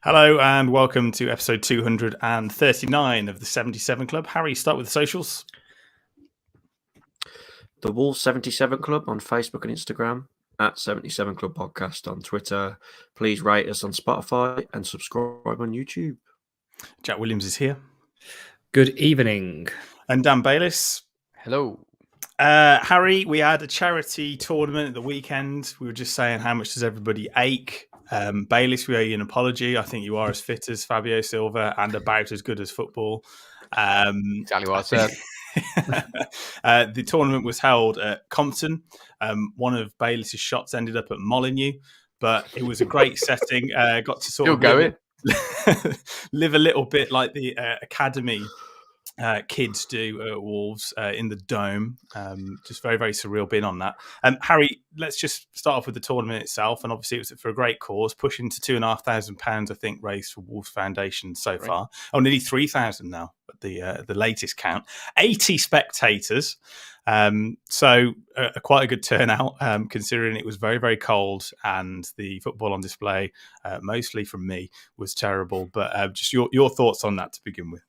Hello and welcome to episode 239 of the 77 Club. Harry, start with the socials. The Wolves 77 Club on Facebook and Instagram, at 77 Club Podcast on Twitter. Please rate us on Spotify and subscribe on YouTube. Jack Williams is here. Good evening. And Dan Bayliss. Hello. Harry, we had a charity tournament at the weekend. We were just saying, how much does everybody ache? Bayliss, we owe you an apology. I think you are as fit as Fabio Silva and about as good as football. Exactly what I said. The tournament was held at Compton. One of Bayliss's shots ended up at Molineux, but it was a great setting. Got to sort of live a little bit like the academy kids do at Wolves in the Dome. Just very, very surreal being on that. Harry, let's just start off with the tournament itself. And obviously it was for a great cause, pushing to £2,500, I think, raised for Wolves Foundation so far. Oh, nearly 3,000 now at the latest count. 80 spectators. So quite a good turnout, considering it was very, very cold and the football on display, mostly from me, was terrible. But just your thoughts on that to begin with.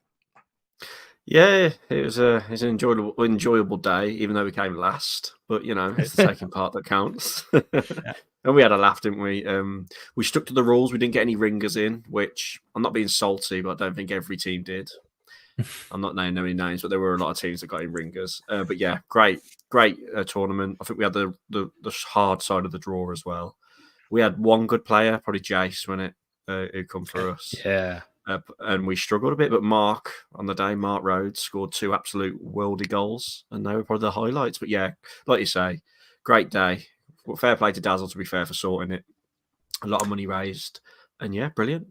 Yeah, it was an enjoyable day, even though we came last. But, you know, it's the second part that counts. Yeah. And we had a laugh, didn't we? We stuck to the rules. We didn't get any ringers in, which I'm not being salty, but I don't think every team did. I'm not naming any names, but there were a lot of teams that got in ringers. But yeah, great tournament. I think we had the hard side of the draw as well. We had one good player, probably Jace, when who come for us. Yeah. And we struggled a bit, but Mark Rhodes scored two absolute worldy goals, and they were probably the highlights. But yeah, like you say, great day. Well, fair play to Dazzle, to be fair, for sorting it. A lot of money raised, and yeah, brilliant.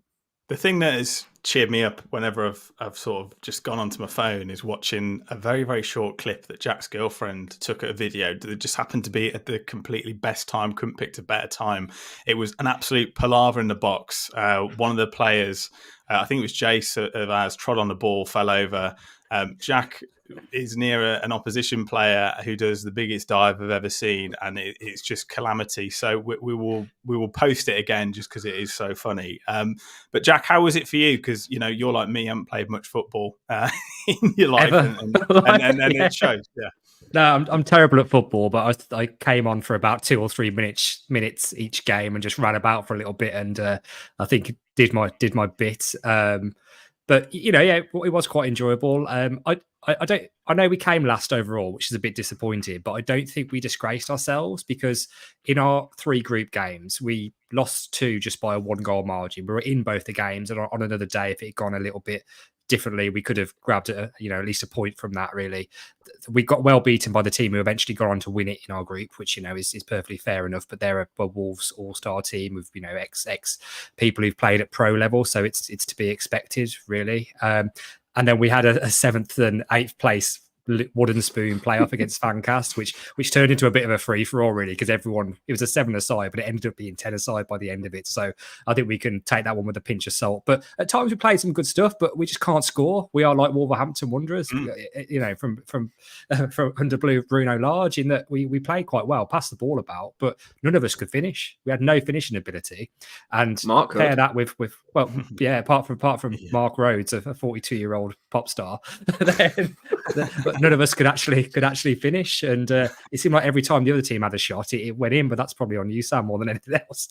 The thing that has cheered me up whenever I've sort of just gone onto my phone is watching a very, very short clip that Jack's girlfriend took at a video that just happened to be at the completely best time, couldn't pick a better time. It was an absolute palaver in the box. One of the players, I think it was Jace of ours, trod on the ball, fell over. Jack is near an opposition player who does the biggest dive I've ever seen, and it's just calamity. So we will post it again just because it is so funny. But Jack, how was it for you? Because you're like me, haven't played much football in your life, and it shows. Yeah. No, I'm terrible at football, but I came on for about 2 or 3 minutes each game and just ran about for a little bit, and I think did my bit. But it was quite enjoyable. I know we came last overall, which is a bit disappointing, but I don't think we disgraced ourselves, because in our 3 group games, we lost 2 just by a 1-goal margin. We were in both the games, and on another day, if it had gone a little bit differently, we could have grabbed at least a point from that. Really, we got well beaten by the team who eventually got on to win it in our group, which is perfectly fair enough. But they're a Wolves all-star team with ex people who've played at pro level, so it's to be expected, really. And then we had a 7th and 8th place wooden spoon playoff against Fancast, which turned into a bit of a free-for-all, really, because it was a 7-a-side, but it ended up being 10-a-side by the end of it. So I think we can take that one with a pinch of salt. But at times we played some good stuff, but we just can't score. We are like Wolverhampton Wanderers, from under Bruno Lage, in that we played quite well, passed the ball about, but none of us could finish. We had no finishing ability. And Mark pair that with apart from Mark Rhodes, a 42-year-old pop star, but none of us could actually finish. And it seemed like every time the other team had a shot, it went in. But that's probably on you, Sam, more than anything else.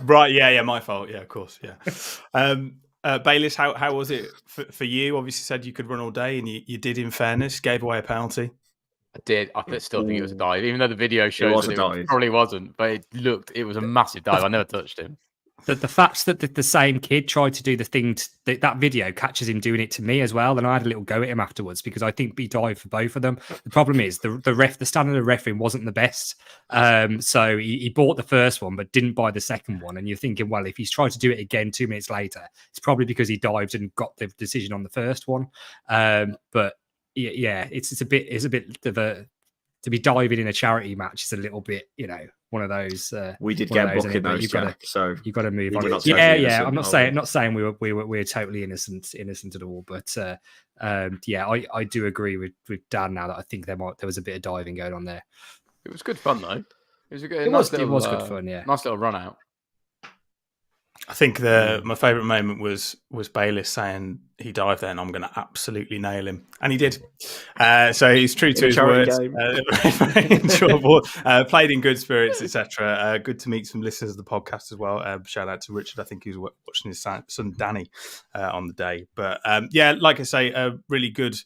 Right? Yeah, my fault. Yeah, of course. Yeah. Bayliss, how was it for you? Obviously, said you could run all day, and you did. In fairness, gave away a penalty. I did. I still think it was a dive, even though the video shows that it probably wasn't. But it was a massive dive. I never touched him. The fact that the same kid tried to do the thing, that video catches him doing it to me as well. And I had a little go at him afterwards, because I think he dived for both of them. The problem is the standard of refereeing wasn't the best. So he bought the first one, but didn't buy the second one. And you're thinking, well, if he's tried to do it again 2 minutes later, it's probably because he dived and got the decision on the first one. But yeah, it's a bit of a, to be diving in a charity match is a little bit, one of those. We did get booked in those, Jack, so you've got to move on. I'm not saying we're totally innocent at all, but I do agree with Dan now that I think there was a bit of diving going on there. It was good fun though. It was good. It was good fun. Yeah, nice little run out. I think my favourite moment was Bayliss saying he dived there and I'm going to absolutely nail him. And he did. So he's true to his words. Very enjoyable. Played in good spirits, etc. Good to meet some listeners of the podcast as well. Shout out to Richard. I think he was watching his son Danny on the day. But like I say, a really good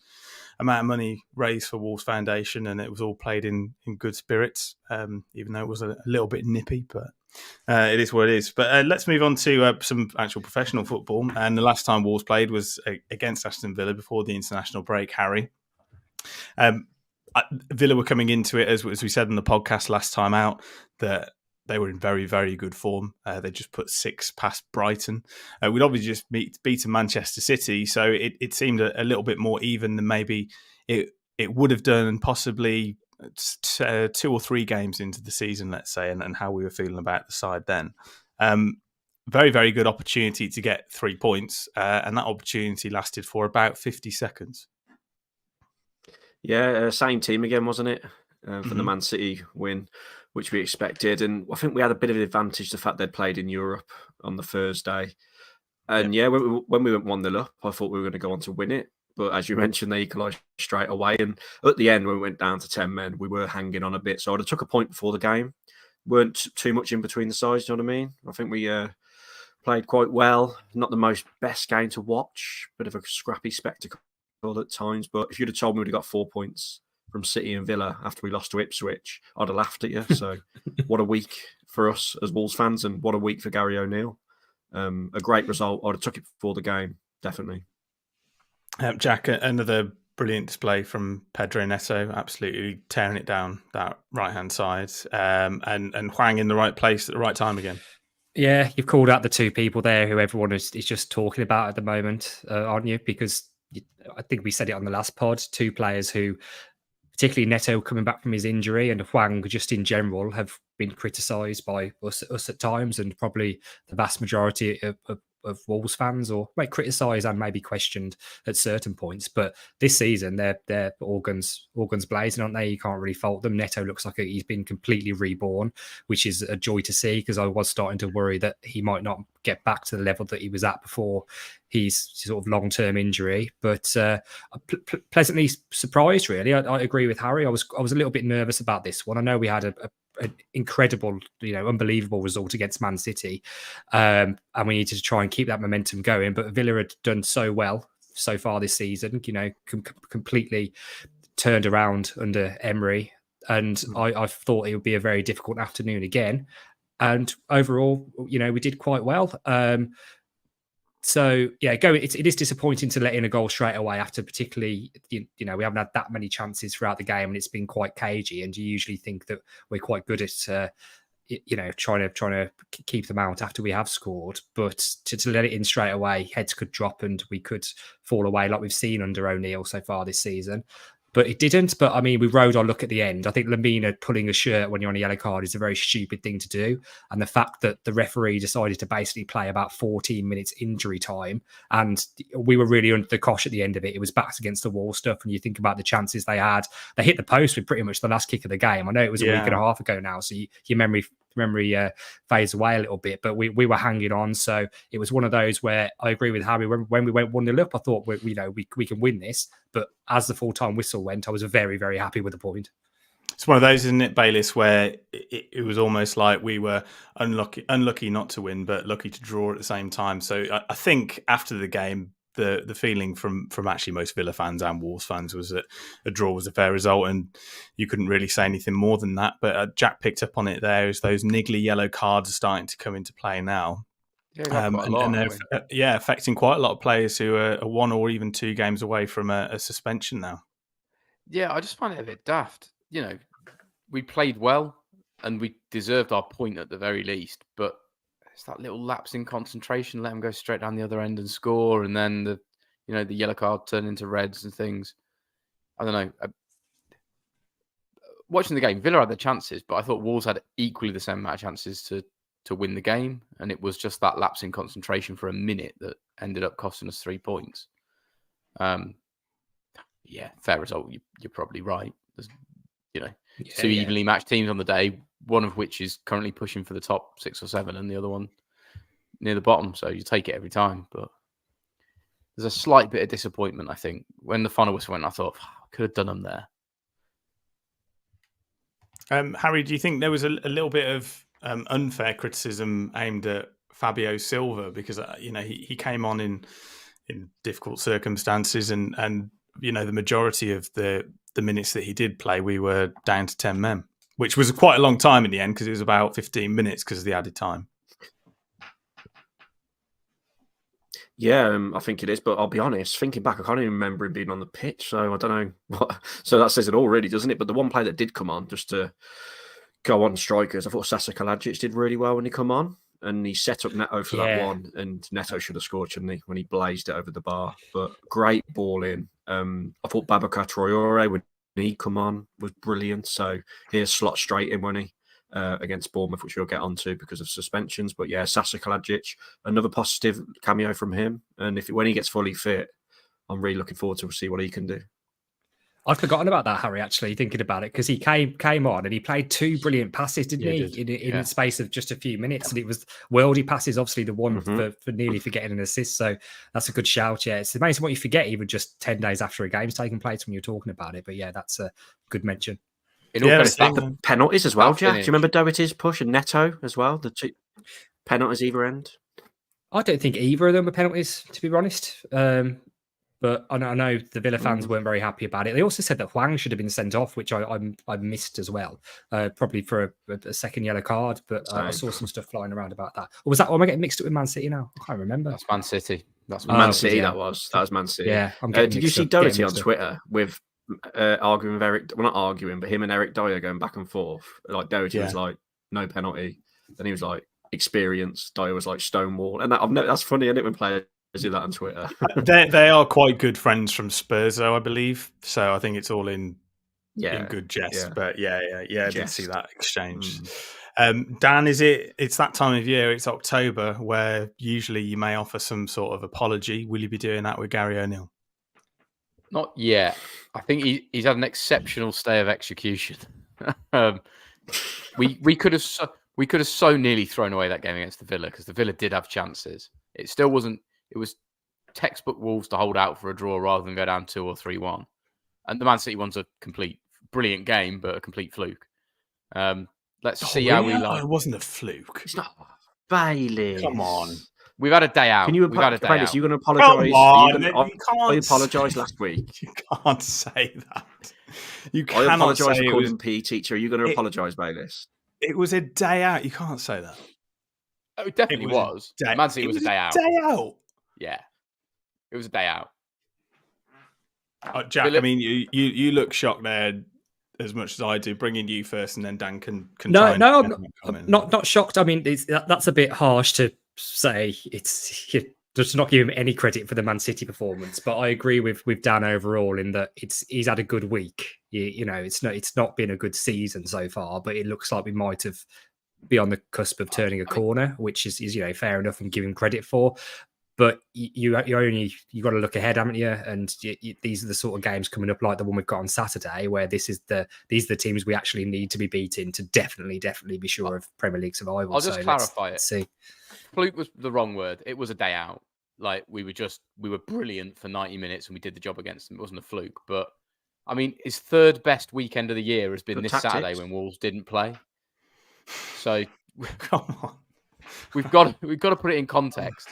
amount of money raised for Wolves Foundation, and it was all played in good spirits, even though it was a little bit nippy, but it is what it is. But let's move on to some actual professional football. And the last time Wolves played was against Aston Villa before the international break, Harry. Villa were coming into it, as we said in the podcast last time out, that they were in very, very good form. They just put 6 past Brighton. We'd obviously just beaten Manchester City, so it seemed a little bit more even than maybe it would have done possibly 2 or 3 games into the season, let's say, and how we were feeling about the side then. Very, very good opportunity to get 3 points, and that opportunity lasted for about 50 seconds. Yeah, same team again, wasn't it? For the Man City win, which we expected. And I think we had a bit of an advantage, the fact they'd played in Europe on the Thursday. And when we went 1-0 up, I thought we were going to go on to win it. But as you mentioned, they equalised straight away. And at the end, when we went down to 10 men, we were hanging on a bit. So I'd have took a point before the game. Weren't too much in between the sides, you know what I mean? I think we played quite well. Not the most best game to watch. Bit of a scrappy spectacle at times. But if you'd have told me we'd have got 4 points from City and Villa after we lost to Ipswich, I'd have laughed at you. So what a week for us as Wolves fans, and what a week for Gary O'Neill. A great result. I'd have took it before the game, definitely. Jack, another brilliant display from Pedro Neto, absolutely tearing it down that right-hand side, and Hwang in the right place at the right time again. Yeah, you've called out the 2 people there who everyone is just talking about at the moment, aren't you? Because I think we said it on the last pod, 2 players who, particularly Neto coming back from his injury, and Hwang just in general, have been criticised by us at times, and probably the vast majority of Wolves fans, or criticised and maybe questioned at certain points. But this season, they're organs blazing, aren't they? You can't really fault them. Neto looks like he's been completely reborn, which is a joy to see, because I was starting to worry that he might not get back to the level that he was at before his sort of long-term injury. But pleasantly surprised, really. I agree with Harry. I was a little bit nervous about this one. I know we had an incredible, unbelievable result against Man City, and we needed to try and keep that momentum going. But Villa had done so well so far this season, completely turned around under Emery, and I thought it would be a very difficult afternoon again. And overall, we did quite well. So yeah, it is disappointing to let in a goal straight away after, particularly, we haven't had that many chances throughout the game, and it's been quite cagey. And you usually think that we're quite good at, trying to keep them out after we have scored. But to let it in straight away, heads could drop and we could fall away, like we've seen under O'Neill so far this season. But it didn't. But I mean, we rode our luck at the end. I think Lamina pulling a shirt when you're on a yellow card is a very stupid thing to do. And the fact that the referee decided to basically play about 14 minutes injury time, and we were really under the cosh at the end of it. It was backs against the wall stuff. And you think about the chances they had. They hit the post with pretty much the last kick of the game. I know it was a week and a half ago now, so your memory fades away a little bit, but we were hanging on. So it was one of those where I agree with Harry. When we went 1-0 up, I thought we can win this. But as the full-time whistle went, I was very, very happy with the point. It's one of those, isn't it, Bayliss, where it was almost like we were unlucky not to win, but lucky to draw at the same time. So I think after the game, the feeling from actually most Villa fans and Wolves fans was that a draw was a fair result, and you couldn't really say anything more than that. But Jack picked up on it there, as those niggly yellow cards are starting to come into play now. And they're affecting quite a lot of players who are 1 or even 2 games away from a suspension now. Yeah, I just find it a bit daft. We played well and we deserved our point at the very least, but it's that little lapse in concentration, let them go straight down the other end and score, and then the yellow card turn into reds and things. I don't know. Watching the game, Villa had the chances, but I thought Wolves had equally the same amount of chances to win the game, and it was just that lapse in concentration for a minute that ended up costing us 3 points. Yeah, fair result. You're probably right. There's, 2 evenly matched teams on the day, one of which is currently pushing for the top 6 or 7, and the other one near the bottom, so you take it every time. But there's a slight bit of disappointment, I think. When the final whistle went, I thought, I could have done them there. Harry, do you think there was a little bit of unfair criticism aimed at Fabio Silva? Because, he came on in difficult circumstances and the majority of the minutes that he did play, we were down to 10 men, which was quite a long time in the end because it was about 15 minutes because of the added time. Yeah, I think it is. But I'll be honest, thinking back, I can't even remember him being on the pitch. So I don't know what. So that says it all, really, doesn't it? But the one player that did come on, just to go on strikers, I thought Sasa Kalajic did really well when he come on. And he set up Neto for that one. And Neto should have scored, shouldn't he, when he blazed it over the bar. But great ball in. I thought Babacar Traoré, when he come on, was brilliant. So here's slot straight in, when he against Bournemouth, which we'll get onto because of suspensions. But yeah, Sasa Kalajic, another positive cameo from him. And when he gets fully fit, I'm really looking forward to see what he can do. I'd forgotten about that, Harry, actually, thinking about it, because he came on and he played 2 brilliant passes, didn't he? In the space of just a few minutes. And it was worldy passes, obviously the one for nearly forgetting an assist. So that's a good shout. Yeah, it's amazing what you forget even just 10 days after a game's taken place when you're talking about it. But yeah, that's a good mention. The penalties as well, Jack. Do you remember Doherty's push and Neto as well? The 2 penalties either end. I don't think either of them were penalties, to be honest. But I know the Villa fans weren't very happy about it. They also said that Hwang should have been sent off, which I missed as well, probably for a second yellow card. But I saw some stuff flying around about that. Or was that? Or am I getting mixed up with Man City now? I can't remember. That's Man City. That's Man City. Yeah. That was Man City. Yeah. Did you see Doherty on Twitter with arguing with Eric? Well, not arguing, but him and Eric Dyer going back and forth. Like Doherty was like, no penalty. Then he was like, experience. Dyer was like, stonewall. And that's funny, isn't it, when players do that on Twitter? They are quite good friends from Spurs, though, I believe. So I think it's all in good jest. Yeah. But I did see that exchange. Dan, it's that time of year, it's October, where usually you may offer some sort of apology. Will you be doing that with Gary O'Neill? Not yet. I think he's had an exceptional stay of execution. We could have so nearly thrown away that game against the Villa, because the Villa did have chances. It still wasn't. It was textbook Wolves to hold out for a draw rather than go down 2 or 3-1. And the Man City one's a complete brilliant game, but a complete fluke. Let's see how we like. It wasn't a fluke. It's not Bailey. Come on. We've had a day out. We've had a day out. You're going to apologise? I apologised last week. You can't say that. You cannot I apologise for calling was... PE teacher. Are you going to apologise, Bayliss? It was a day out. You can't say that. Oh, it definitely was. Man City was a day out. Day out. Yeah, it was a day out. Jack, I mean, you look shocked there as much as I do. Bringing you first, and then Dan can No, I'm not shocked. I mean, that's a bit harsh to say. It's just not give him any credit for the Man City performance, but I agree with Dan overall in that he's had a good week. It's not been a good season so far, but it looks like we might have be on the cusp of turning a corner, which is fair enough and give him credit for. But you got to look ahead, haven't you? And these are the sort of games coming up, like the one we've got on Saturday, where these are the teams we actually need to be beating to definitely be sure of Premier League survival. I'll just clarify it. Let's see. Fluke was the wrong word. It was a day out. Like we were brilliant for 90 minutes and we did the job against them. It wasn't a fluke. But I mean, his third best weekend of the year has been this Saturday when Wolves didn't play. So come on, we've got to put it in context.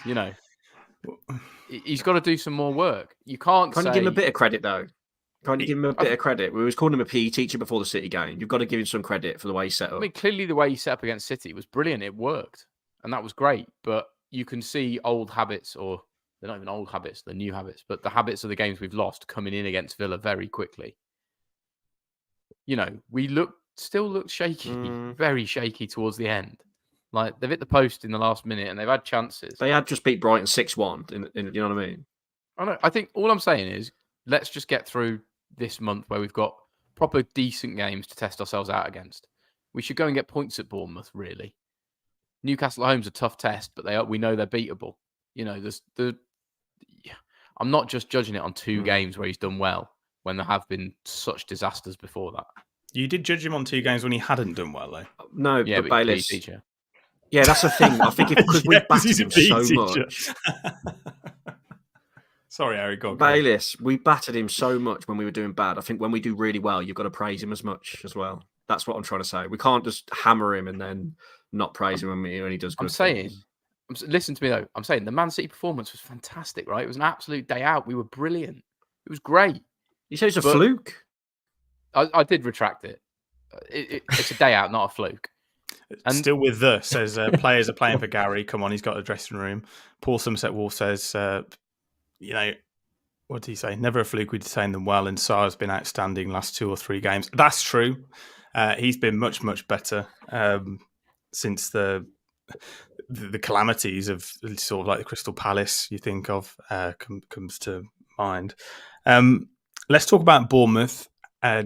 He's got to do some more work. You can't you give him a bit of credit though? Can't you give him a bit of credit? We was calling him a PE teacher before the City game. You've got to give him some credit for the way he set up. I mean, clearly the way he set up against City was brilliant. It worked, and that was great. But you can see old habits, or they're not even old habits, they're new habits. But the habits of the games we've lost coming in against Villa very quickly. We still look shaky, very shaky towards the end. Like they've hit the post in the last minute and they've had chances. They had just beat Brighton 6-1. You know what I mean? I know. I think all I'm saying is let's just get through this month where we've got proper decent games to test ourselves out against. We should go and get points at Bournemouth. Really, Newcastle at home's a tough test, but we know they're beatable. I'm not just judging it on 2 games where he's done well when there have been such disasters before that. You did judge him on 2 games when he hadn't done well, though. No, yeah, but Bayliss, Yeah, that's the thing. I think because we battered him so much. Sorry, Harry, go on. Bayliss, we battered him so much when we were doing bad. I think when we do really well, you've got to praise him as much as well. That's what I'm trying to say. We can't just hammer him and then not praise him when he does good things. Listen to me, though. I'm saying the Man City performance was fantastic, right? It was an absolute day out. We were brilliant. It was great. You say it's a fluke? I did retract it. It's a day out, not a fluke. And still with the says players are playing for Gary. Come on, he's got a dressing room. Paul Somerset Wolf says, what did he say? Never a fluke. We'd detained them well, and Sarr's been outstanding last 2 or 3 games. That's true. He's been much, much better since the calamities of sort of like the Crystal Palace. You think of comes to mind. Let's talk about Bournemouth.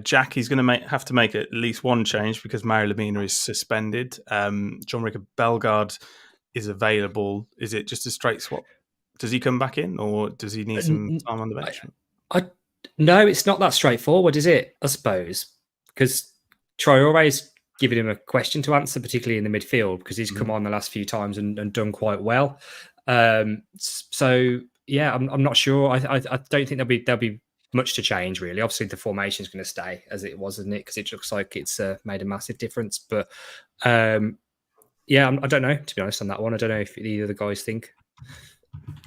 Jack is going to have to make at least one change because Mario Lemina is suspended. John-Rick Bellegarde is available. Is it just a straight swap? Does he come back in, or does he need some time on the bench? No, it's not that straightforward, is it? I suppose because Traore's giving him a question to answer, particularly in the midfield, because he's come on the last few times and done quite well. So yeah, I'm not sure. I don't think there'll be much to change, really. Obviously, the formation is going to stay as it was, isn't it? Because it looks like it's made a massive difference. But yeah, I don't know, to be honest, on that one. I don't know if either of the guys think.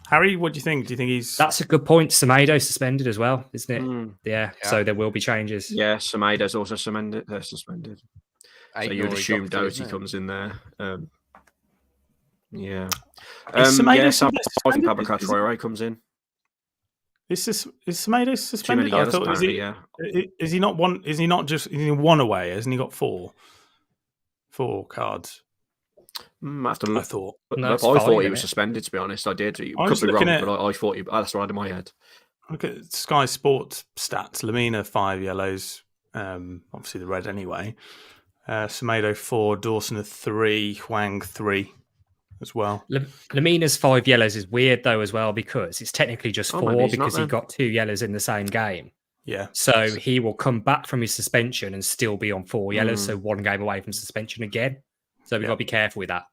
Harry, what do you think? Do you think he's... That's a good point. Semedo suspended as well, isn't it? Yeah, so there will be changes. Yeah, Semedo's also suspended. So you would assume Doty comes in there. Yeah. Is Semedo I think Babacar Traore comes in. Is Semedo suspended? I thought is he not one? Is he not just one away? Hasn't he got 4 cards? I thought. No, I thought he was suspended. To be honest, I did. You could be wrong, but I thought that's right in my head. Look at Sky Sports stats. Lemina 5 yellows. Obviously the red anyway. Semedo 4, Dawson 3, Hwang 3. As well. Lemina's 5 yellows is weird though as well because it's technically just 4 because he got 2 yellows in the same game. Yeah. So he will come back from his suspension and still be on 4 yellows, so 1 game away from suspension again. So we've got to be careful with that.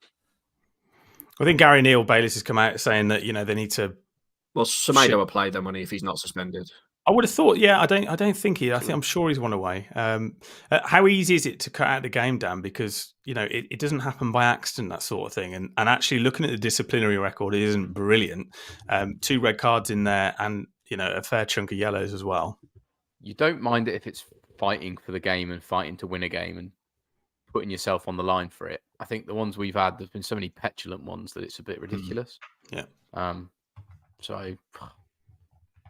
I think Gary Bayliss has come out saying that they need to. Well, Semedo will play then if he's not suspended. I would have thought, yeah. I don't think he. I'm sure he's one away. How easy is it to cut out the game, Dan? Because it doesn't happen by accident, that sort of thing. And actually, looking at the disciplinary record, it isn't brilliant. 2 red cards in there, and a fair chunk of yellows as well. You don't mind it if it's fighting for the game and fighting to win a game and putting yourself on the line for it. I think the ones we've had, there's been so many petulant ones that it's a bit ridiculous. Yeah. So,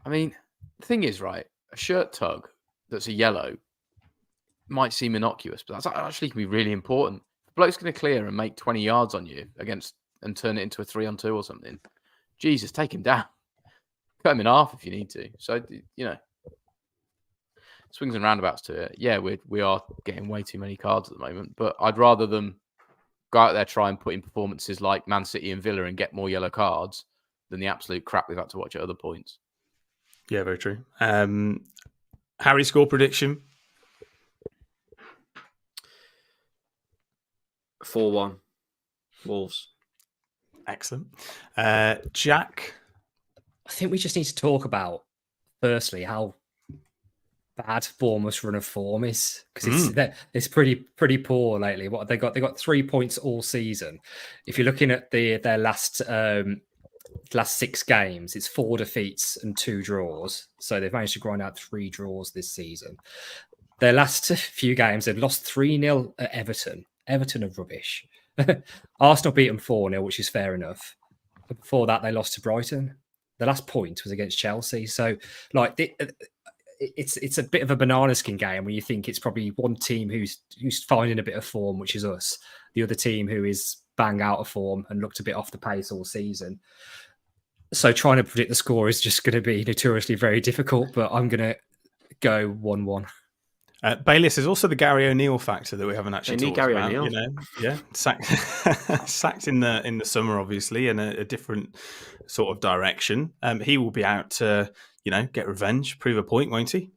I mean. The thing is, right, a shirt tug that's a yellow might seem innocuous, but that's actually can be really important. If the bloke's going to clear and make 20 yards on you and turn it into a 3-on-2 or something. Jesus, take him down. Cut him in half if you need to. So, swings and roundabouts to it. Yeah, we are getting way too many cards at the moment, but I'd rather them go out there, try and put in performances like Man City and Villa and get more yellow cards than the absolute crap we've had to watch at other points. Yeah, very true. Harry, score prediction? 4-1. Wolves. Excellent. Jack? I think we just need to talk about, firstly, how bad Bournemouth's run of form is. Because it's pretty poor lately. What they got? They got 3 points all season. If you're looking at their last 6 games, it's 4 defeats and 2 draws. So they've managed to grind out 3 draws this season. Their last few games, they've lost 3-0 at Everton. Everton are rubbish. Arsenal beat them 4-0, which is fair enough. But before that, they lost to Brighton. The last point was against Chelsea. So, it's a bit of a banana skin game when you think it's probably one team who's finding a bit of form, which is us. The other team who is bang out of form and looked a bit off the pace all season. So trying to predict the score is just going to be notoriously very difficult, but I'm going to go 1-1. Bayliss is also the Gary O'Neill factor that we haven't actually talked Gary about. O'Neill. Yeah, sacked in the summer, obviously, in a different sort of direction. He will be out to get revenge, prove a point, won't he?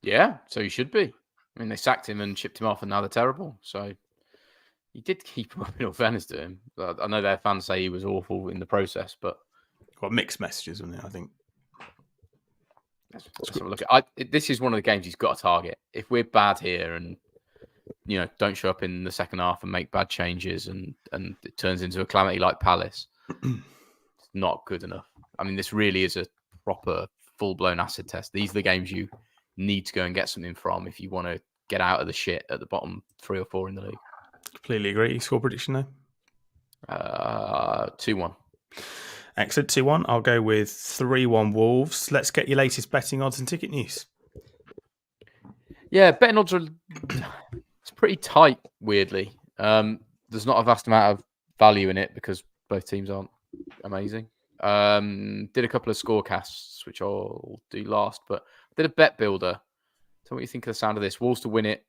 Yeah, so he should be. I mean, they sacked him and shipped him off, and now they're terrible. So He did keep him up, in all fairness to him. I know their fans say he was awful in the process, but got mixed messages on it, I think. Let's have a look at. This is one of the games he's got to target. If we're bad here and don't show up in the second half and make bad changes and it turns into a calamity like Palace, it's not good enough. I mean, this really is a proper full-blown acid test. These are the games you need to go and get something from if you want to get out of the shit at the bottom 3 or 4 in the league. Completely agree. Score prediction though? 2-1. Excellent. 2-1. I'll go with 3-1 Wolves. Let's get your latest betting odds and ticket news. Yeah, betting odds it's pretty tight, weirdly. There's not a vast amount of value in it because both teams aren't amazing. Did a couple of scorecasts, which I'll do last, but did a bet builder. Tell me what you think of the sound of this. Wolves to win it,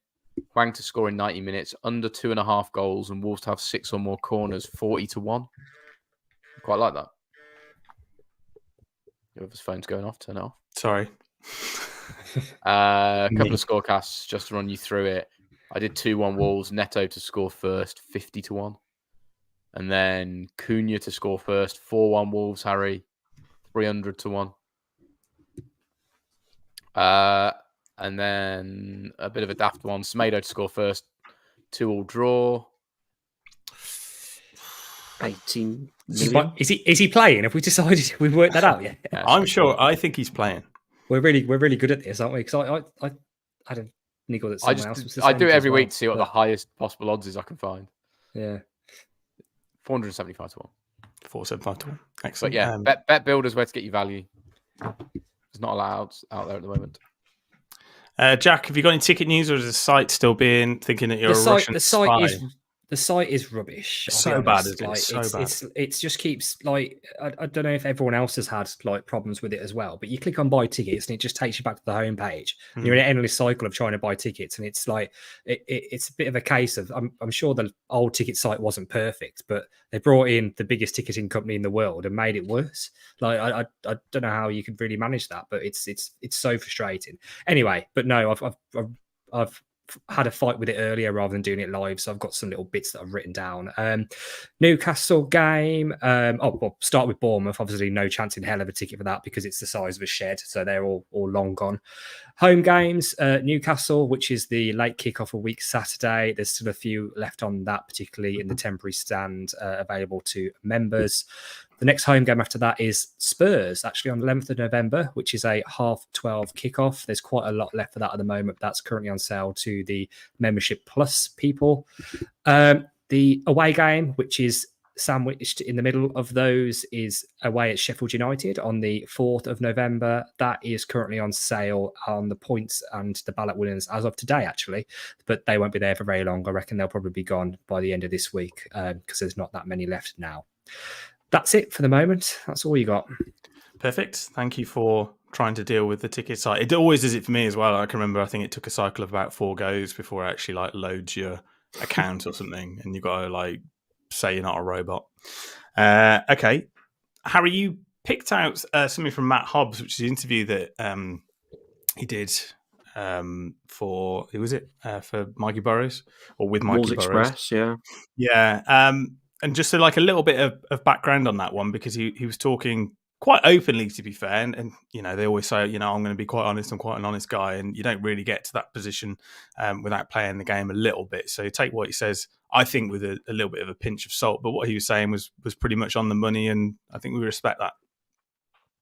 Hwang to score in 90 minutes, under 2.5 goals, and Wolves to have 6 or more corners, 40-1. Quite like that. Whoever's phone's going off, turn it off. Sorry. A couple of scorecasts just to run you through it. I did 2-1 Wolves, Neto to score first, 50-1. And then Cunha to score first, 4-1 Wolves, Harry, 300-1. And then a bit of a daft one, Semedo to score first, 2-2 draw. 18 million. Is he playing? Have we decided we've worked that out yet? Yeah, I'm sure. I think he's playing. We're really good at this, aren't we? Because I had a niggle that someone else was the I same do it every well, week to see what the highest possible odds is I can find. Yeah. 475-1. 475-1. Excellent. But yeah, bet builders where to get your value. There's not allowed out there at the moment. Jack, have you got any ticket news, or is the site still thinking that you're a Russian spy? The site is rubbish. It's so bad, isn't it? Like, so bad. It just keeps like I don't know if everyone else has had like problems with it as well. But you click on buy tickets and it just takes you back to the homepage. And you're in an endless cycle of trying to buy tickets, and it's like it's a bit of a case of I'm sure the old ticket site wasn't perfect, but they brought in the biggest ticketing company in the world and made it worse. Like I don't know how you could really manage that, but it's so frustrating. Anyway, but no, I've had a fight with it earlier rather than doing it live, so I've got some little bits that I've written down. Newcastle game. Well, start with Bournemouth. Obviously, no chance in hell of a ticket for that because it's the size of a shed, so they're all long gone. Home games. Newcastle, which is the late kickoff a week Saturday. There's still a few left on that, particularly in the temporary stand available to members. The next home game after that is Spurs, actually on the 11th of November, which is a 12:30 kickoff. There's quite a lot left for that at the moment. That's currently on sale to the Membership Plus people. The away game, which is sandwiched in the middle of those, is away at Sheffield United on the 4th of November. That is currently on sale on the points and the ballot winners as of today, actually. But they won't be there for very long. I reckon they'll probably be gone by the end of this week because there's not that many left now. That's it for the moment. That's all you got. Perfect. Thank you for trying to deal with the ticket site. It always is it for me as well. I can remember, I think it took a cycle of about 4 goes before it actually like loads your account or something, and you've got to like say you're not a robot. Okay. Harry, you picked out something from Matt Hobbs, which is the interview that he did for, who was it? For Mikey Burrows, or with Mikey Wolves Burrows. Express, yeah. Yeah. And just like a little bit of background on that one, because he was talking quite openly, to be fair. And they always say, I'm going to be quite honest. I'm quite an honest guy. And you don't really get to that position without playing the game a little bit. So take what he says, I think, with a little bit of a pinch of salt. But what he was saying was pretty much on the money. And I think we respect that.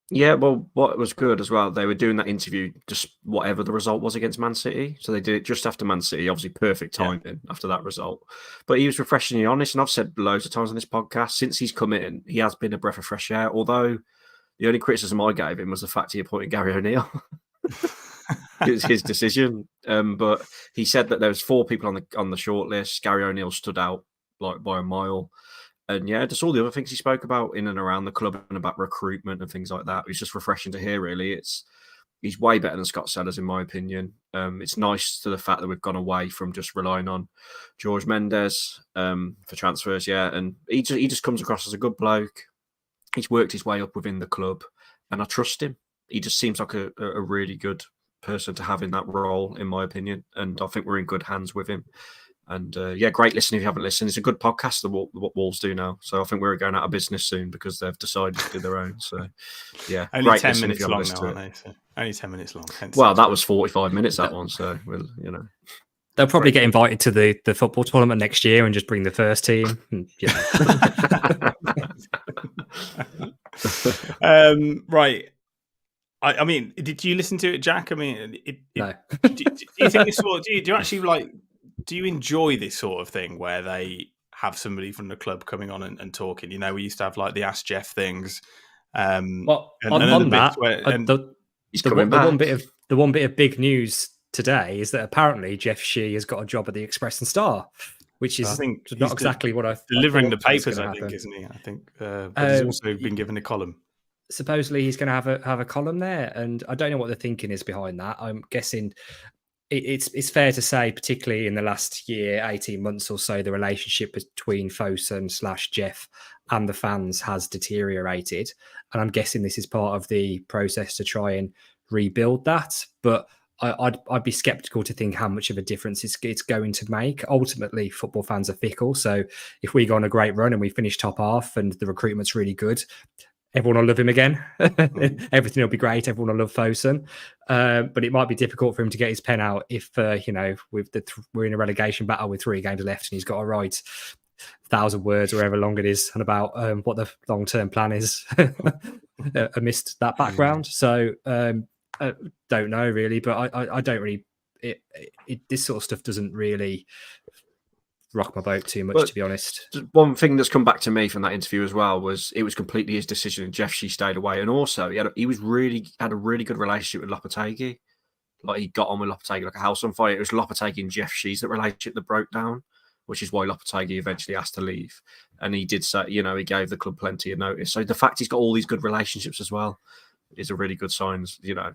Yeah, well, what was good as well, they were doing that interview just whatever the result was against Man City. So they did it just after Man City, obviously perfect timing after that result. But he was refreshingly honest, and I've said loads of times on this podcast, since he's come in, he has been a breath of fresh air, although the only criticism I gave him was the fact he appointed Gary O'Neill. It was his decision. But he said that there was 4 people on the short list. Gary O'Neill stood out like by a mile. And yeah, just all the other things he spoke about in and around the club and about recruitment and things like that. It was just refreshing to hear, really. He's way better than Scott Sellers, in my opinion. It's nice to the fact that we've gone away from just relying on George Mendes for transfers, yeah. And he just comes across as a good bloke. He's worked his way up within the club, and I trust him. He just seems like a really good person to have in that role, in my opinion. And I think we're in good hands with him. And great listen if you haven't listened. It's a good podcast, what Wolves do now. So I think we're going out of business soon because they've decided to do their own. So yeah, only great 10 listen minutes if you haven't long listened now, to aren't it. they? So only 10 minutes long. Well, that was 45 minutes, that one. So, they'll probably get invited to the football tournament next year and just bring the first team. Right. I mean, did you listen to it, Jack? I mean, no. do you think this sort of, do you actually like? Do you enjoy this sort of thing where they have somebody from the club coming on and talking? You know, we used to have like the Ask Jeff things. Well, and on that, he's coming back. The one bit of big news today is that apparently Jeff Shee has got a job at the Express and Star, which is not exactly what I delivering thought the papers. I think, isn't he? I think, but he's also been given a column. Supposedly he's going to have a column there, and I don't know what the thinking is behind that. I'm guessing it's fair to say, particularly in the last year, 18 months or so, the relationship between Fosun / Jeff and the fans has deteriorated, and I'm guessing this is part of the process to try and rebuild that. But I'd be skeptical to think how much of a difference it's going to make. Ultimately, football fans are fickle, so if we go on a great run and we finish top half and the recruitment's really good, everyone will love him again. Everything will be great. Everyone will love Fosun. But it might be difficult for him to get his pen out if, we're in a relegation battle with 3 games left and he's got to write 1,000 words or however long it is and about what the long-term plan is amidst that background. So don't know really, but I don't really... this sort of stuff doesn't really rock my boat too much, to be honest. One thing that's come back to me from that interview as well was it was completely his decision, and Jeff Shee stayed away. And also, he had a really good relationship with Lopetegui. Like, he got on with Lopetegui like a house on fire. It was Lopetegui and Jeff Shee's that relationship that broke down, which is why Lopetegui eventually asked to leave. And he did say, he gave the club plenty of notice. So the fact he's got all these good relationships as well is a really good sign.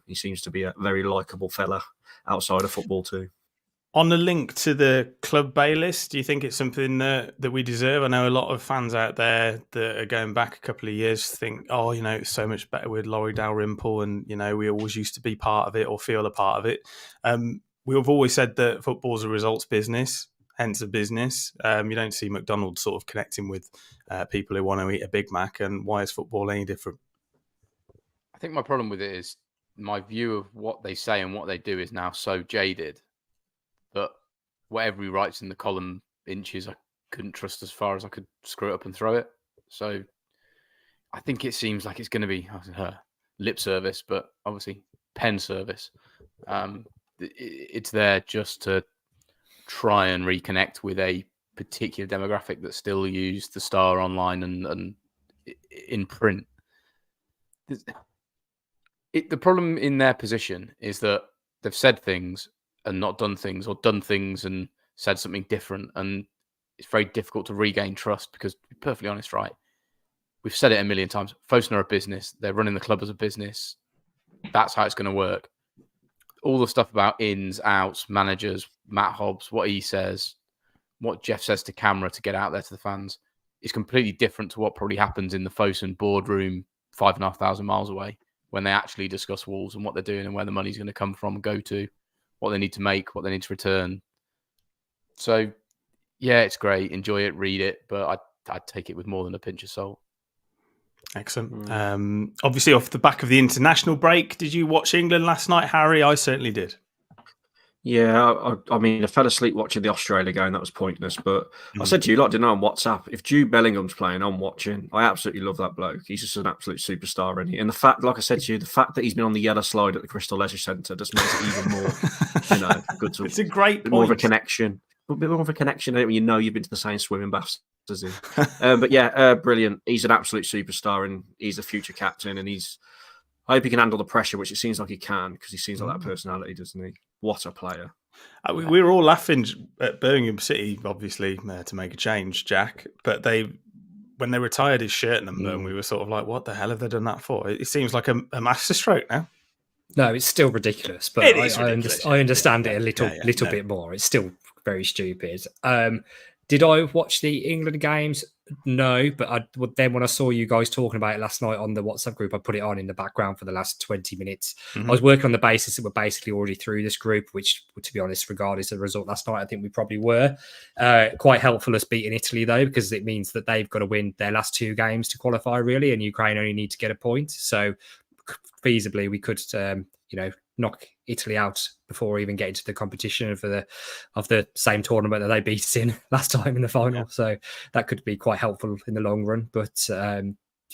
He seems to be a very likable fella outside of football too. On the link to the club bay list, do you think it's something that we deserve? I know a lot of fans out there that are going back a couple of years think, it's so much better with Laurie Dalrymple, and, we always used to be part of it or feel a part of it. We've always said that football's a results business, hence a business. You don't see McDonald's sort of connecting with people who want to eat a Big Mac, and why is football any different? I think my problem with it is my view of what they say and what they do is now so jaded that whatever he writes in the column inches, I couldn't trust as far as I could screw it up and throw it. So I think it seems like it's going to be lip service, but obviously pen service. It's there just to try and reconnect with a particular demographic that still use the Star online and in print. The problem in their position is that they've said things and not done things, or done things and said something different. And it's very difficult to regain trust because, to be perfectly honest, right, we've said it a million times. Fosun are a business. They're running the club as a business. That's how it's going to work. All the stuff about ins, outs, managers, Matt Hobbs, what he says, what Jeff says to camera to get out there to the fans is completely different to what probably happens in the Fosun boardroom 5,500 miles away when they actually discuss Wolves and what they're doing and where the money's going to come from and go to, what they need to make, what they need to return. So, yeah, it's great. Enjoy it, read it, but I'd take it with more than a pinch of salt. Excellent. Obviously, off the back of the international break, did you watch England last night, Harry? I certainly did. Yeah, I mean, I fell asleep watching the Australia game. That was pointless. But I said to you, didn't I, on WhatsApp, if Jude Bellingham's playing, I'm watching. I absolutely love that bloke. He's just an absolute superstar, isn't he? And the fact, like I said to you, the fact that he's been on the yellow slide at the Crystal Leisure Centre just makes it even more, good to. It's a great point. More of a connection. A bit more of a connection when you've been to the same swimming baths as him. But yeah, brilliant. He's an absolute superstar, and he's a future captain. And I hope he can handle the pressure, which it seems like he can, because he seems like that personality, doesn't he? What a player. We were all laughing at Birmingham City, obviously, to make a change, Jack. But when they retired his shirt number, and we were sort of like, what the hell have they done that for? It seems like a masterstroke now. No, it's still ridiculous, but it is ridiculous. I understand it a little bit more. It's still very stupid. Did I watch the England games? No, but then when I saw you guys talking about it last night on the WhatsApp group, I put it on in the background for the last 20 minutes. I was working on the basis that we're basically already through this group, which, to be honest, regardless of the result last night, I think we probably were. Quite helpful us beating Italy, though, because it means that they've got to win their last 2 games to qualify, really, and Ukraine only need to get a point. So feasibly, we could, knock Italy out before even getting to the competition of the same tournament that they beat us in last time in the final. Yeah. So that could be quite helpful in the long run. But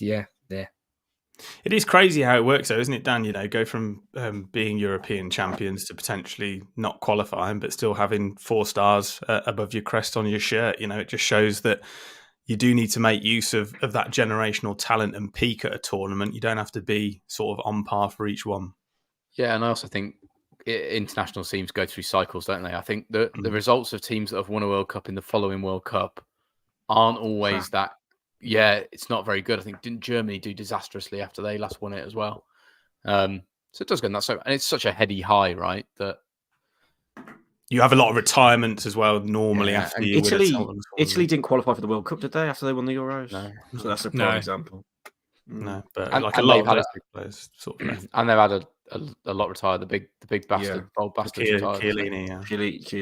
yeah. It is crazy how it works, though, isn't it, Dan? Go from being European champions to potentially not qualifying, but still having 4 stars above your crest on your shirt. It just shows that you do need to make use of that generational talent and peak at a tournament. You don't have to be sort of on par for each one. Yeah, and I also think international teams go through cycles, don't they? I think the results of teams that have won a World Cup in the following World Cup aren't always that. Yeah, it's not very good. I think didn't Germany do disastrously after they last won it as well? So it does go in that. So, and it's such a heady high, right? That you have a lot of retirements as well. Normally, after you Italy didn't qualify for the World Cup, did they? After they won the Euros, no. So that's a prime example. No, but a lot of those big players sort of left. And they've had a lot retired. The big bastard, bold bastard retired. Chiellini, do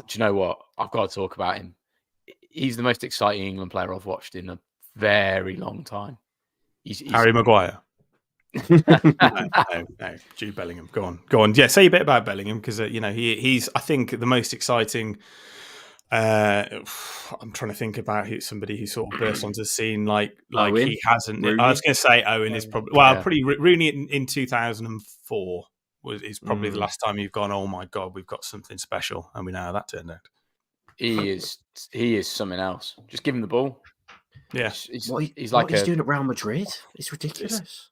you know what? I've got to talk about him. He's the most exciting England player I've watched in a very long time. He's Harry Maguire. No, Jude Bellingham. Go on. Yeah, say a bit about Bellingham because he's I think the most exciting. I'm trying to think about somebody who sort of burst onto the scene like Owen? He hasn't. Rooney? I was going to say Owen is probably pretty Rooney in 2004 is probably the last time you've gone, oh my God, we've got something special, and we know how that turned out. He is something else. Just give him the ball. Yeah, he's doing at Real Madrid. It's ridiculous.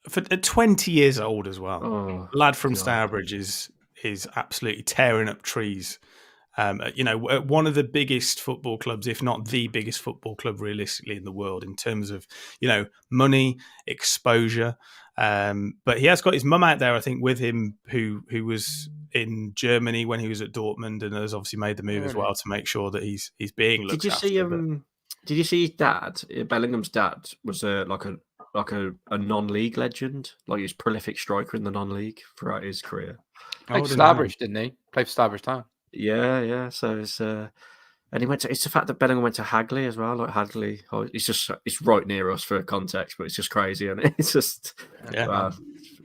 For 20 years old as well. Lad from Stourbridge is absolutely tearing up trees. One of the biggest football clubs, if not the biggest football club realistically in the world in terms of, money, exposure. But he has got his mum out there, I think, with him, who was in Germany when he was at Dortmund and has obviously made the move as well to make sure that he's being looked after. Did you see his dad? Bellingham's dad was like a non-league legend, like he was a prolific striker in the non-league throughout his career. Played for Stourbridge, didn't he? Played for Stourbridge Town. Yeah. So it's and he went to. It's the fact that Bellingham went to Hagley as well. Like Hagley, it's right near us for context, but it's just crazy, and it's just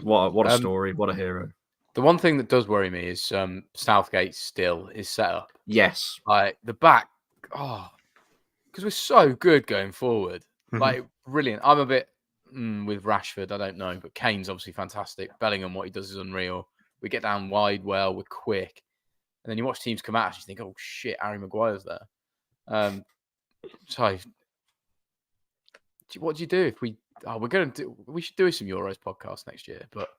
what a story, what a hero. The one thing that does worry me is Southgate still is set up. Yes, like the back. Because we're so good going forward, like brilliant. I'm a bit with Rashford. I don't know, but Kane's obviously fantastic. Bellingham, what he does is unreal. We get down wide well. We're quick. And then you watch teams come out and you think, oh, shit, Harry Maguire's there. So what do you do if we should do some Euros podcast next year, but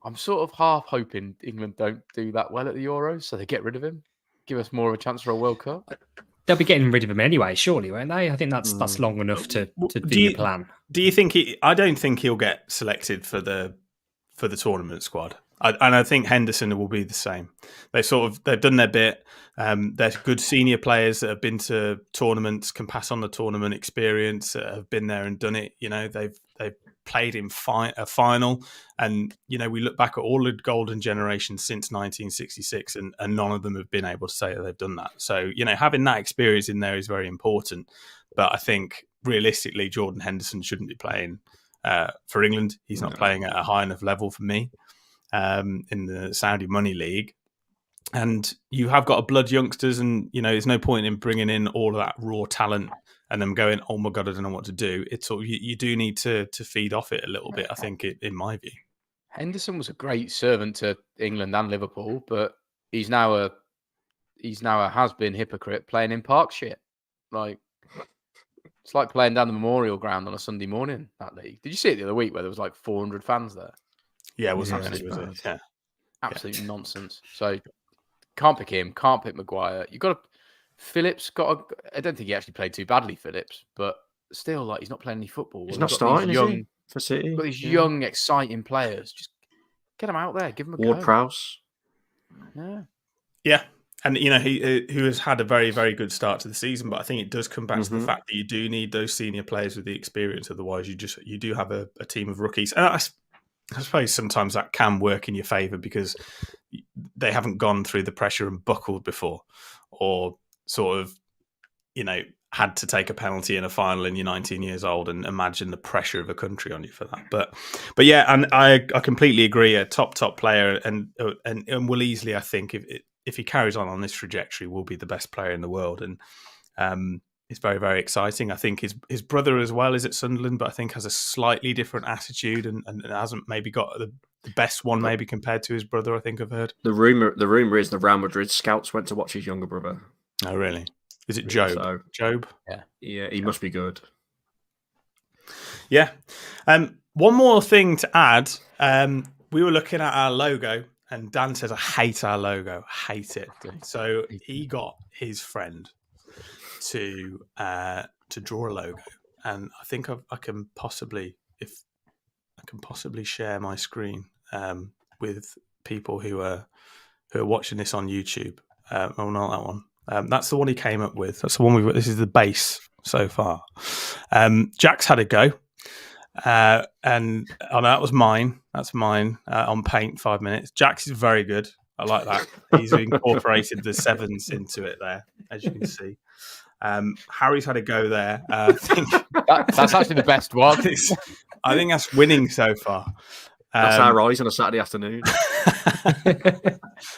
I'm sort of half hoping England don't do that well at the Euros, so they get rid of him, give us more of a chance for a World Cup. They'll be getting rid of him anyway, surely, won't they? I think that's long enough to do the plan. Do you think I don't think he'll get selected for the tournament squad. And I think Henderson will be the same. They've done their bit. They're good senior players that have been to tournaments, can pass on the tournament experience, have been there and done it. They've played in a final, and we look back at all the golden generations since 1966, and none of them have been able to say that they've done that. So having that experience in there is very important. But I think realistically, Jordan Henderson shouldn't be playing for England. He's not playing at a high enough level for me. In the Saudi Money League, and you have got a blood youngsters, and there's no point in bringing in all of that raw talent and them going, oh my God, I don't know what to do. It's sort of, you do need to feed off it a little bit, I think, in my view. Henderson was a great servant to England and Liverpool, but he's now a has-been hypocrite playing in park shit. Like, it's like playing down the Memorial Ground on a Sunday morning, that league. Did you see it the other week where there was like 400 fans there? Yeah, it was absolutely absolute nonsense. So can't pick him, can't pick Maguire. You got Phillips. I don't think he actually played too badly, Phillips, but still, like he's not playing any football. He's not starting, is he, for City? Got these young, exciting players. Just get them out there, give them a Ward-Prowse. Yeah. Yeah. And he who has had a very, very good start to the season, but I think it does come back to the fact that you do need those senior players with the experience. Otherwise, you do have a team of rookies, and I suppose sometimes that can work in your favour because they haven't gone through the pressure and buckled before, or sort of had to take a penalty in a final and you're 19 years old, and imagine the pressure of a country on you for that. But yeah, and I completely agree. A top player, and will easily, I think, if he carries on this trajectory, will be the best player in the world. And it's very, very exciting. I think his brother as well is at Sunderland, but I think has a slightly different attitude and hasn't maybe got the best one maybe compared to his brother. I think I've heard the rumor is the Real Madrid scouts went to watch his younger brother. Oh, really? Is it Job? So, Job? Yeah, he must be good. Yeah. One more thing to add. We were looking at our logo, and Dan says, "I hate our logo. I hate it." So he got his friend to draw a logo, and I think I can possibly share my screen with people who are watching this on YouTube. Oh, not that one. That's the one he came up with. That's the one this is the base so far. Jack's had a go. And that was mine. That's mine on Paint, 5 minutes. Jack's is very good. I like that. He's incorporated the sevens into it there, as you can see. Harry's had a go there. I think that's actually the best one. I think that's winning so far. That's our eyes on a Saturday afternoon.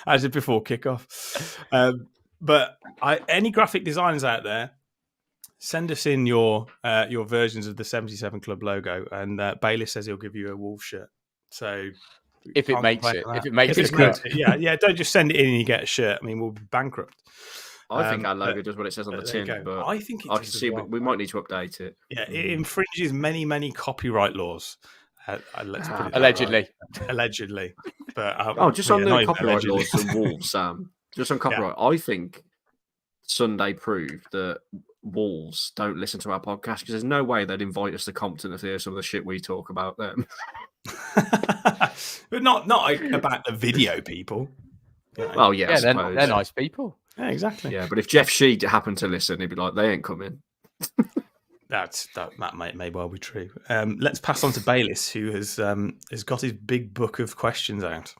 As if before kickoff. But any graphic designers out there, send us in your versions of the 77 Club logo, and Bailey says he'll give you a Wolves shirt. So if it makes it good. Yeah. Don't just send it in and you get a shirt. I mean, we'll be bankrupt. I think our logo does what it says on the tin, but I think I can see we might need to update it. Yeah, it infringes many copyright laws. Let's put it allegedly. But just on the copyright laws and Wolves, Sam. Just on copyright, I think Sunday proved that Wolves don't listen to our podcast because there's no way they'd invite us to Compton if they hear some of the shit we talk about them. But not about the video people. Well, yeah, they're nice people. Yeah, exactly. Yeah, but if Jeff Sheed happened to listen, he'd be like, they ain't coming. That may well be true. Let's pass on to Bayliss, who has got his big book of questions out.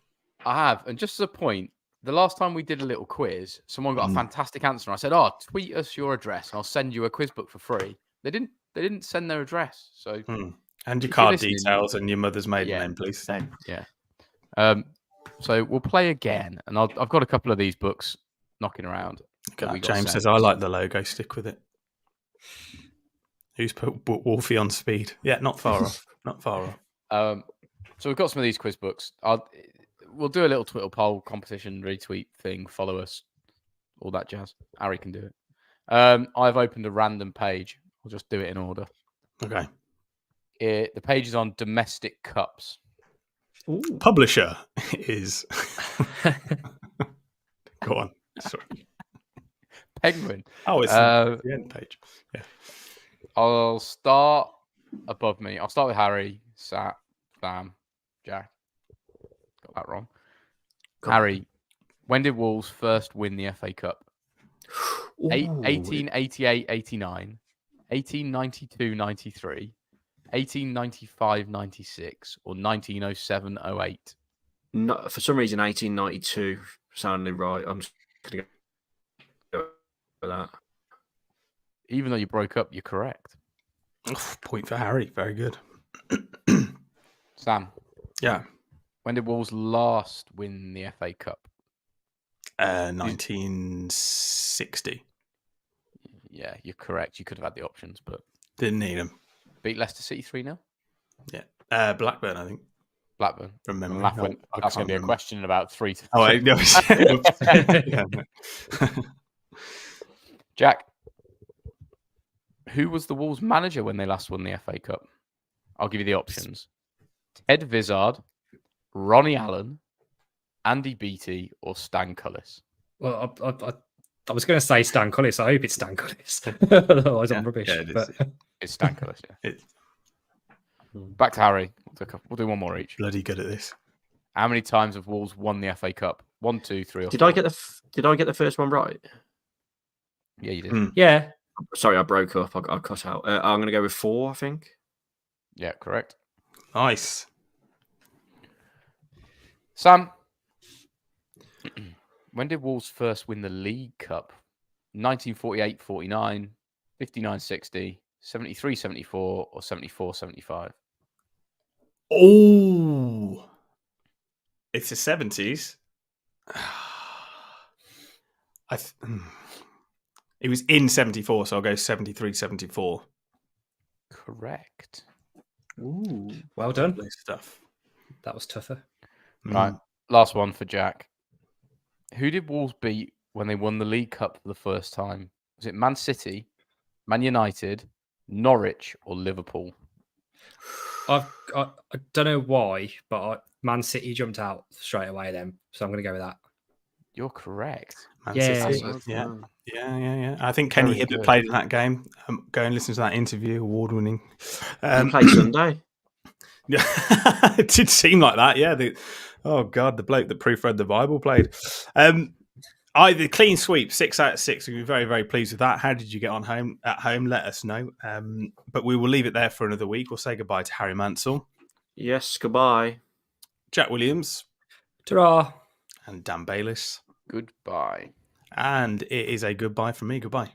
I have, and just as a point, the last time we did a little quiz, someone got a fantastic answer. I said, tweet us your address and I'll send you a quiz book for free. They didn't send their address. So and your card details and your mother's maiden name, please. Yeah. So we'll play again. And I've got a couple of these books knocking around. James says, I like the logo, stick with it. Who's put Wolfie on speed? Yeah, not far off. Not far off. So we've got some of these quiz books. We'll do a little Twitter poll competition, retweet thing, follow us, all that jazz. Harry can do it. I've opened a random page. I'll just do it in order. Okay. The page is on domestic cups. Ooh. Publisher is... Go on. Sorry. Penguin. Oh, it's the end page. Yeah. I'll start above me. I'll start with Harry, Sam, Jack. Got that wrong. Harry, when did Wolves first win the FA Cup? 1888-89, 1892-93, 1895-96, or 1907-08? No, for some reason, 1892 sounded right. I'm just going to go for that. Even though you broke up, you're correct. Point for Harry. Very good. Sam. Yeah. When did Wolves last win the FA Cup? 1960. Yeah, you're correct. You could have had the options, but... Didn't need them. Beat Leicester City 3-0? Yeah. Blackburn, I think. Blackburn. From memory. That's going to be a question in about 3 to 4. Oh, I know. Jack, who was the Wolves manager when they last won the FA Cup? I'll give you the options. Ted Vizard, Ronnie Allen, Andy Beattie, or Stan Cullis? Well, I was going to say Stan Cullis. I hope it's Stan Cullis. Otherwise, I'm rubbish. Yeah, it's Stan Cullis, yeah. Back to Harry. We'll do one more each. Bloody good at this. How many times have Wolves won the FA Cup? 1, 2, 3, or Did 4. Did I get the first one right? Yeah, you did. Yeah. Sorry, I broke up. I cut out. I'm going to go with 4, I think. Yeah, correct. Nice. Sam, when did Wolves first win the League Cup? 1948-49, 59-60, 73-74, or 74-75? Oh, it's the 70s. It was in 74, so I'll go 73-74. Correct. Ooh, well done. Lovely stuff. That was tougher. Right, last one for Jack. Who did Wolves beat when they won the League Cup for the first time? Was it Man City, Man United, Norwich, or Liverpool? I don't know why, but Man City jumped out straight away then, so I'm going to go with that. You're correct. Man Yeah. City. Yeah. I think Kenny Hibbert played in that game. Go and listen to that interview, award-winning. He played Sunday. Yeah, it did seem like that. Yeah. Oh God, the bloke that proofread the Bible played. The clean sweep, 6 out of 6. We're very, very pleased with that. How did you get on at home? Let us know. But we will leave it there for another week. We'll say goodbye to Harry Mansell. Yes, goodbye. Jack Williams. Ta-ra. And Dan Bayliss. Goodbye. And it is a goodbye from me. Goodbye.